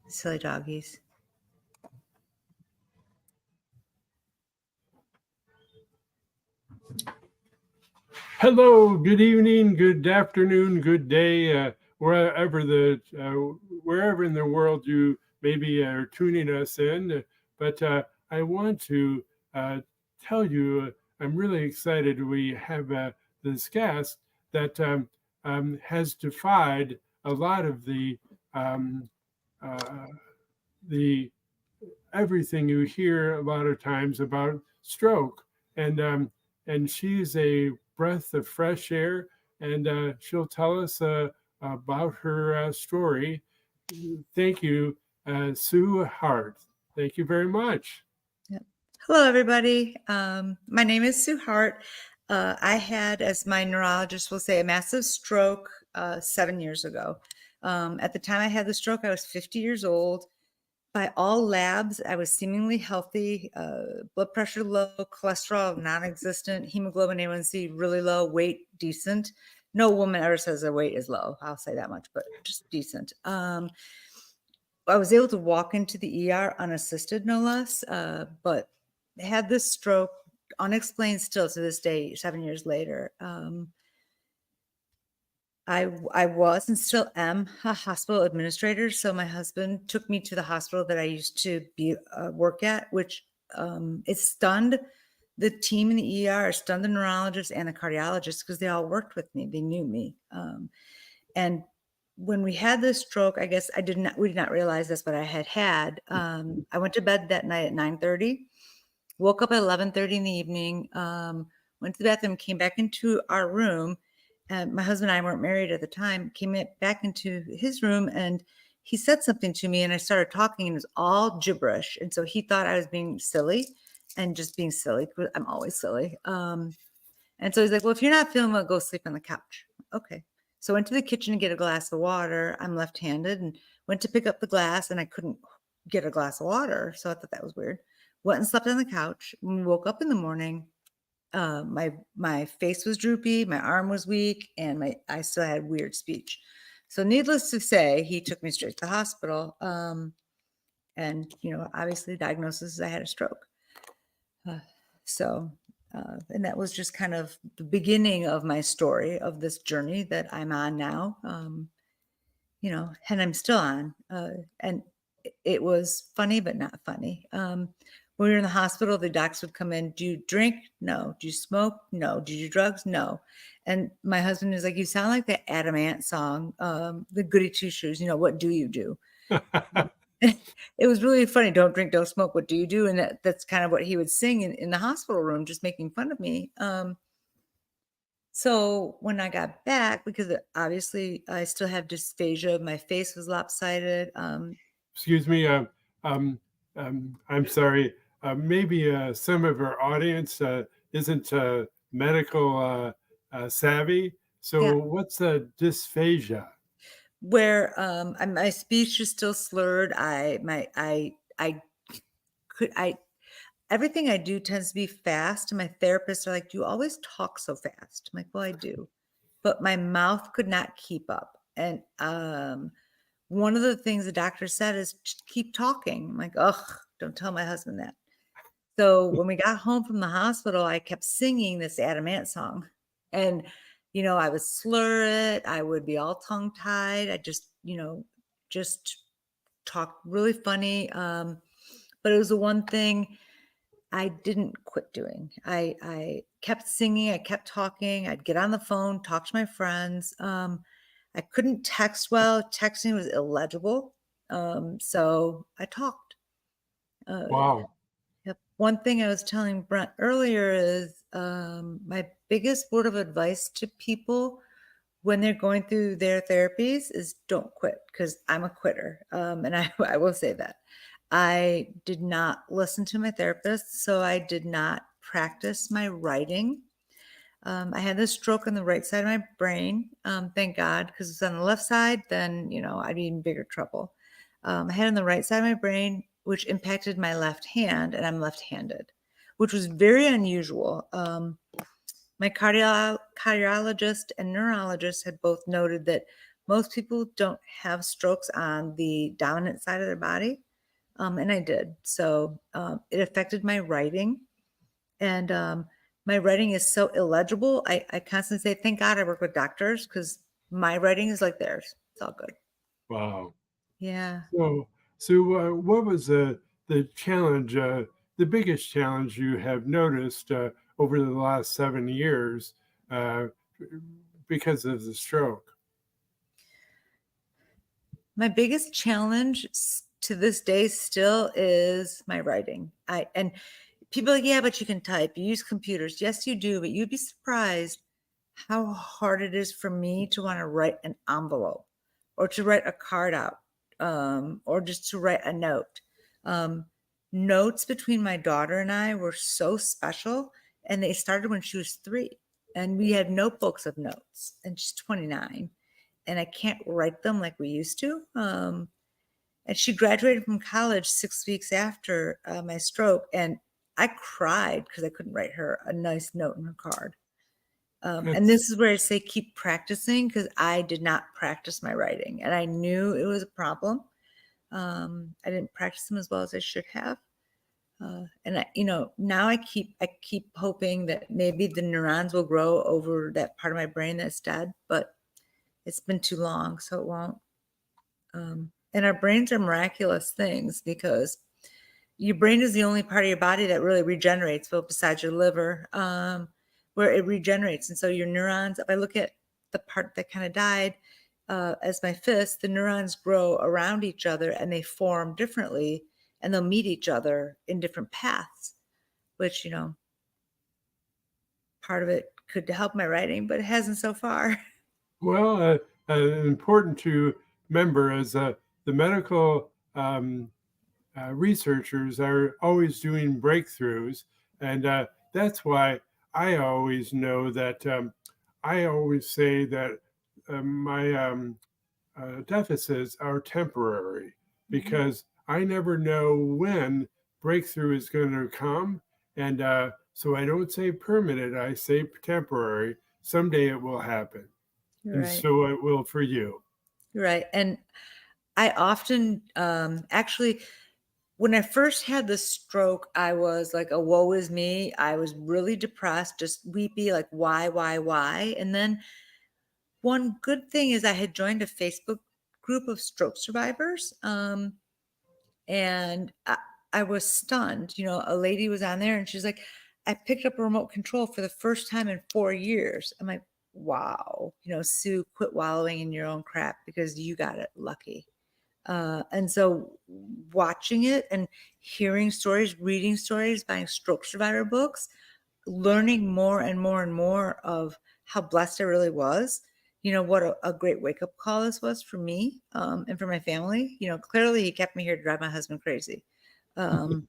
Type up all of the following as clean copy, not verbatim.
Silly doggies. Hello, good evening, good afternoon, good day, wherever in the world you maybe are tuning us in. But I want to tell you, I'm really excited. We have this guest that has defied a lot of um, uh, the everything you hear a lot of times about stroke, and she's a breath of fresh air, and she'll tell us about her story. Thank you, Sue Hart. Thank you very much. Yep. Hello, everybody. My name is Sue Hart. I had, as my neurologist will say, a massive stroke 7 years ago. At the time I had the stroke, I was 50 years old. By all labs, I was seemingly healthy, blood pressure low, cholesterol non-existent, hemoglobin A1C really low, weight decent. No woman ever says their weight is low, I'll say that much, but just decent. I was able to walk into the ER unassisted, no less, but had this stroke, unexplained still to this day, 7 years later. I was and still am a hospital administrator. So my husband took me to the hospital that I used to work at, which it stunned the team in the ER, stunned the neurologist and the cardiologist because they all worked with me. They knew me. And when we had this stroke, I guess we did not realize this, but I had. I went to bed that night at 9:30, woke up at 11:30 in the evening, went to the bathroom, came back into our room. And my husband and I weren't married at the time, came back into his room, and he said something to me, and I started talking, and it was all gibberish. And so he thought I was being silly and just being silly. I'm always silly. And so he's like, well, if you're not feeling well, go sleep on the couch. Okay. So I went to the kitchen to get a glass of water. I'm left-handed, and went to pick up the glass, and I couldn't get a glass of water. So I thought that was weird. Went and slept on the couch. When we woke up in the morning, my face was droopy, my arm was weak, and I still had weird speech. So needless to say, he took me straight to the hospital. And, obviously the diagnosis is I had a stroke. And that was just kind of the beginning of my story of this journey that I'm on now, and I'm still on. And it was funny, but not funny. When we were in the hospital, the docs would come in. Do you drink? No. Do you smoke? No. Do you do drugs? No. And my husband is like, you sound like the Adam Ant song, the Goody Two Shoes. What do you do? It was really funny. Don't drink, don't smoke. What do you do? And that's kind of what he would sing in the hospital room, just making fun of me. So when I got back, because obviously I still have dysphagia, my face was lopsided. Excuse me. I'm sorry. Maybe some of our audience isn't medical savvy. So Yeah. what's dysphagia? Where my speech is still slurred. Everything I do tends to be fast. And my therapists are like, do you always talk so fast? I'm like, well, I do. But my mouth could not keep up. And one of the things the doctor said is just keep talking. I'm like, ugh, don't tell my husband that. So when we got home from the hospital, I kept singing this Adam Ant song. And, I would slur it. I would be all tongue tied. I just talk really funny. But it was the one thing I didn't quit doing. I kept singing. I kept talking. I'd get on the phone, talk to my friends. I couldn't text well. Texting was illegible. So I talked. Wow. Yep. One thing I was telling Brent earlier is my biggest word of advice to people when they're going through their therapies is don't quit, because I'm a quitter. And I will say that. I did not listen to my therapist, so I did not practice my writing. I had this stroke on the right side of my brain, thank God, because it's on the left side, then, I'd be in bigger trouble. I had on the right side of my brain, which impacted my left hand, and I'm left-handed, which was very unusual. My cardiologist and neurologist had both noted that most people don't have strokes on the dominant side of their body. And I did. So it affected my writing. And my writing is so illegible. I constantly say, thank God I work with doctors because my writing is like theirs. It's all good. Wow. Yeah. So, what was the challenge, the biggest challenge you have noticed over the last 7 years uh, because of the stroke? My biggest challenge to this day still is my writing. And people are like, yeah, but you can type, you use computers. Yes, you do, but you'd be surprised how hard it is for me to want to write an envelope or to write a card out or just to write a note. Um, Notes between my daughter and I were so special, and they started when she was 3. And we had notebooks of notes, and she's 29, and I can't write them like we used to. And she graduated from college 6 weeks after my stroke, and I cried because I couldn't write her a nice note in her card. And That's this is where I say keep practicing, because I did not practice my writing, and I knew it was a problem. I didn't practice them as well as I should have. And now I keep hoping that maybe the neurons will grow over that part of my brain that's dead, but it's been too long, so it won't. And our brains are miraculous things, because your brain is the only part of your body that really regenerates, well, besides your liver, where it regenerates. And so your neurons, if I look at the part that kind of died as my fist, the neurons grow around each other and they form differently, and they'll meet each other in different paths, which, part of it could help my writing, but it hasn't so far. well important to remember as the medical researchers are always doing breakthroughs, and that's why I always know that I always say that my deficits are temporary Mhm. because I never know when breakthrough is going to come. And so I don't say permanent, I say temporary. Someday it will happen. You're And right. so it will for you. You're right. And I often, actually, when I first had the stroke, I was like, a woe is me. I was really depressed, just weepy, like, why? And then one good thing is I had joined a Facebook group of stroke survivors. And I was stunned. A lady was on there and she's like, I picked up a remote control for the first time in 4 years. I'm like, wow, Sue, quit wallowing in your own crap because you got it lucky. And so watching it and hearing stories, reading stories, buying stroke survivor books, learning more and more and more of how blessed I really was. What a great wake up call this was for me and for my family. Clearly he kept me here to drive my husband crazy, and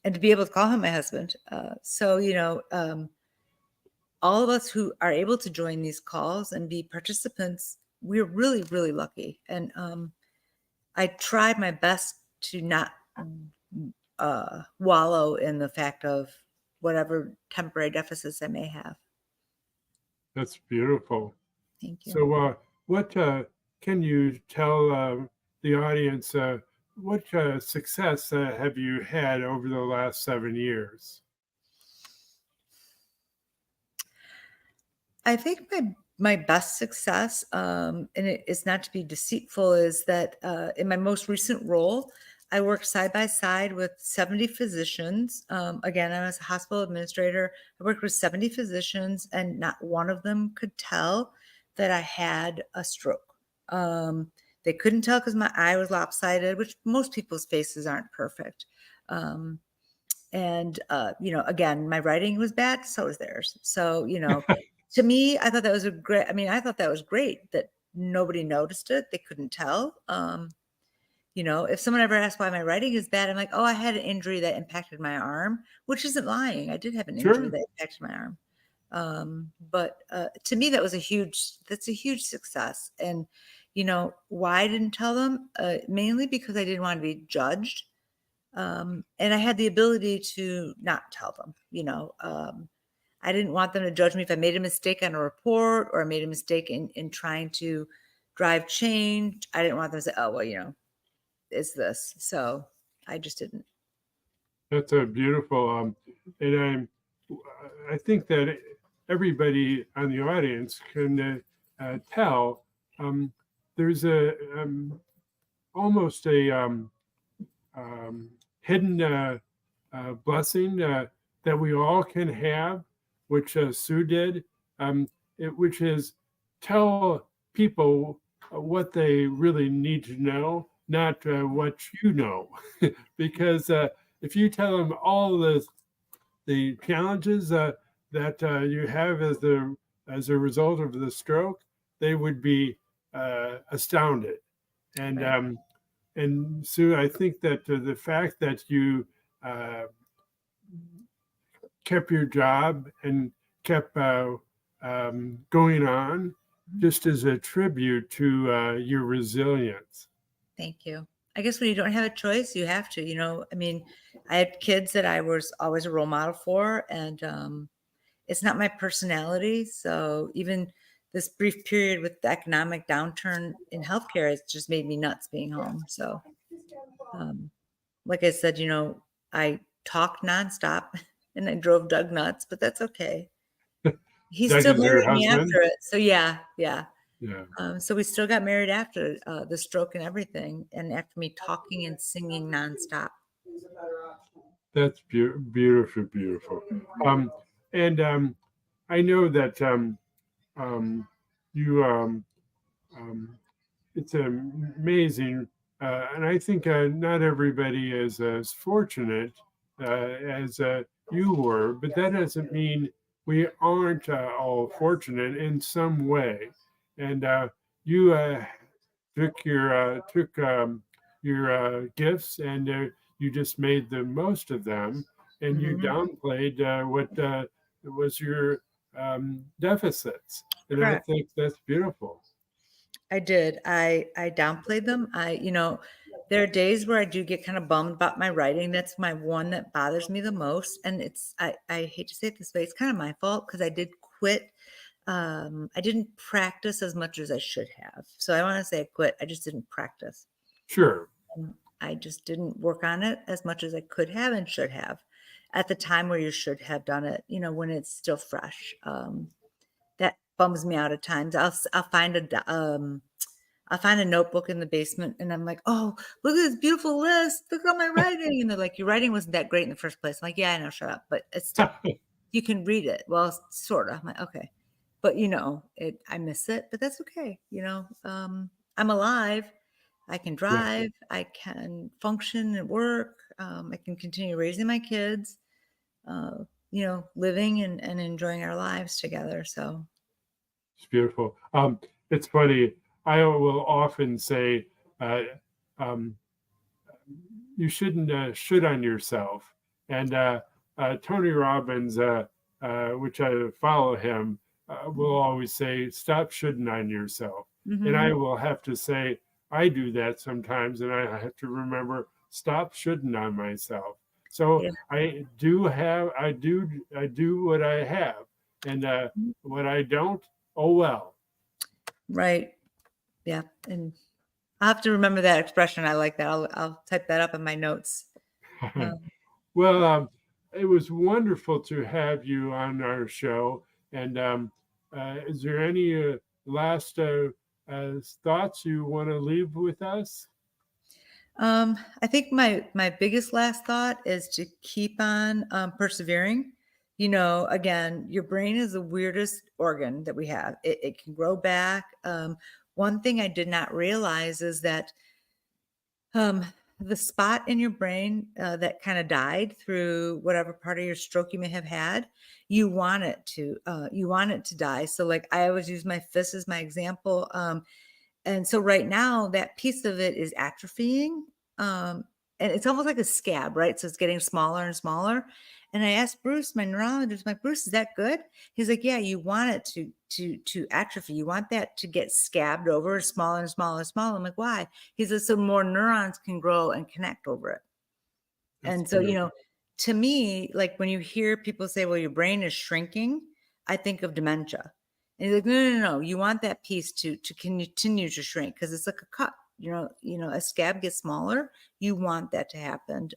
to be able to call him my husband. All of us who are able to join these calls and be participants, we're really, really lucky. And I tried my best to not wallow in the fact of whatever temporary deficits I may have. That's beautiful. Thank you. So, what can you tell the audience? What success have you had over the last 7 years? I think my best success, and it is not to be deceitful, is that in my most recent role, I worked side by side with 70 physicians. Again, I was a hospital administrator. I worked with 70 physicians, and not one of them could tell that I had a stroke. They couldn't tell because my eye was lopsided, which most people's faces aren't perfect. Um, and again, my writing was bad, so was theirs. So to me, I thought that was I thought that was great that nobody noticed it. They couldn't tell. If someone ever asked why my writing is bad, I'm like, oh, I had an injury that impacted my arm, which isn't lying. I did have an injury Sure. that impacted my arm. But to me, that's a huge success. And why I didn't tell them, mainly because I didn't want to be judged. And I had the ability to not tell them. I didn't want them to judge me if I made a mistake on a report, or I made a mistake in trying to drive changed, I didn't want them to say, oh, well, it's this. So I just didn't. That's a beautiful, and I think that everybody on the audience can tell there's a almost a hidden blessing that we all can have, which Sue did, which is tell people what they really need to know, not what you know, because if you tell them all the challenges that you have as a result of the stroke, they would be astounded. And Right. and Sue, I think that the fact that you uh, kept your job and kept going on just as a tribute to your resilience. Thank you. I guess when you don't have a choice, you have to. I mean, I had kids that I was always a role model for, and it's not my personality. So even this brief period with the economic downturn in healthcare, it's just made me nuts being home. So, um, like I said, I talked nonstop and I drove Doug nuts, but that's okay. He Doug still is your married me husband? after it. So yeah, yeah. Yeah, So we still got married after the stroke and everything, and after me talking and singing nonstop. that's beautiful, beautiful. Um, and I know that um, you um, it's amazing. And I think not everybody is as fortunate as you were, but that doesn't mean we aren't all fortunate in some way. And you took your gifts and you just made the most of them, and you Mhm. downplayed what was your deficits. And I Correct. think that's beautiful. I did. I downplayed them. There are days where I do get kind of bummed about my writing. That's my one that bothers me the most. And I hate to say it this way, it's kind of my fault because I did quit. I didn't practice as much as I should have. So I want to say I quit. I just didn't practice. Sure. I just didn't work on it as much as I could have and should have at the time where you should have done it, when it's still fresh. That bums me out at times. I'll find a notebook in the basement and I'm like, oh, look at this beautiful list. Look at my writing. And they're like, your writing wasn't that great in the first place. I'm like, yeah, I know, shut up. But it's still, you can read it. Well, sort of. I'm like, okay. But I miss it, but that's okay. I'm alive. I can Yeah, drive, I can function at work, I can continue raising my kids, living and enjoying our lives together. So, it's beautiful. It's funny. I will often say, uh, um, you shouldn't should on yourself. And Tony Robbins, which I follow him, will always say, "Stop shoulding on yourself." And I mhm, will have to say, I do that sometimes, and I have to remember, stop shoulding on myself. So yeah, I do what I have, and what I don't, oh well. right, yeah, and I'll have to remember that expression. I like that. I'll type that up in my notes. Um, Well, it was wonderful to have you on our show. And is there any last thoughts you want to leave with us? I think my biggest last thought is to keep on persevering. Again, your brain is the weirdest organ that we have. It can grow back. One thing I did not realize is that um, the spot in your brain that kind of died through whatever part of your stroke you may have had, you want it to die. So, like, I always use my fist as my example. And so right now, that piece of it is atrophying, and it's almost like a scab, right? So it's getting smaller and smaller. And I asked Bruce, my neurologist, like, Bruce, is that good? He's like, yeah, you want it to atrophy. You want that to get scabbed over, smaller and smaller and smaller. I'm like, why? He says, so more neurons can grow and connect over it. That's And so, beautiful. to me, like when you hear people say, well, your brain is shrinking, I think of dementia. And he's like, no, no, no, you want that piece to continue to shrink because it's like a cut. A scab gets smaller. You want that to happen.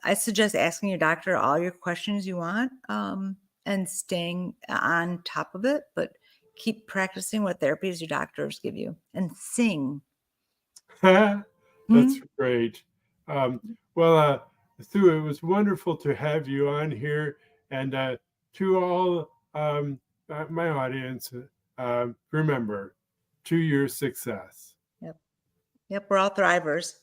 I suggest asking your doctor all your questions you want, and staying on top of it, but keep practicing what therapies your doctors give you and sing. That's Hmm? great. Um, well, Sue, it was wonderful to have you on here. And to all my audience, remember, to your success. Yep. Yep. We're all thrivers.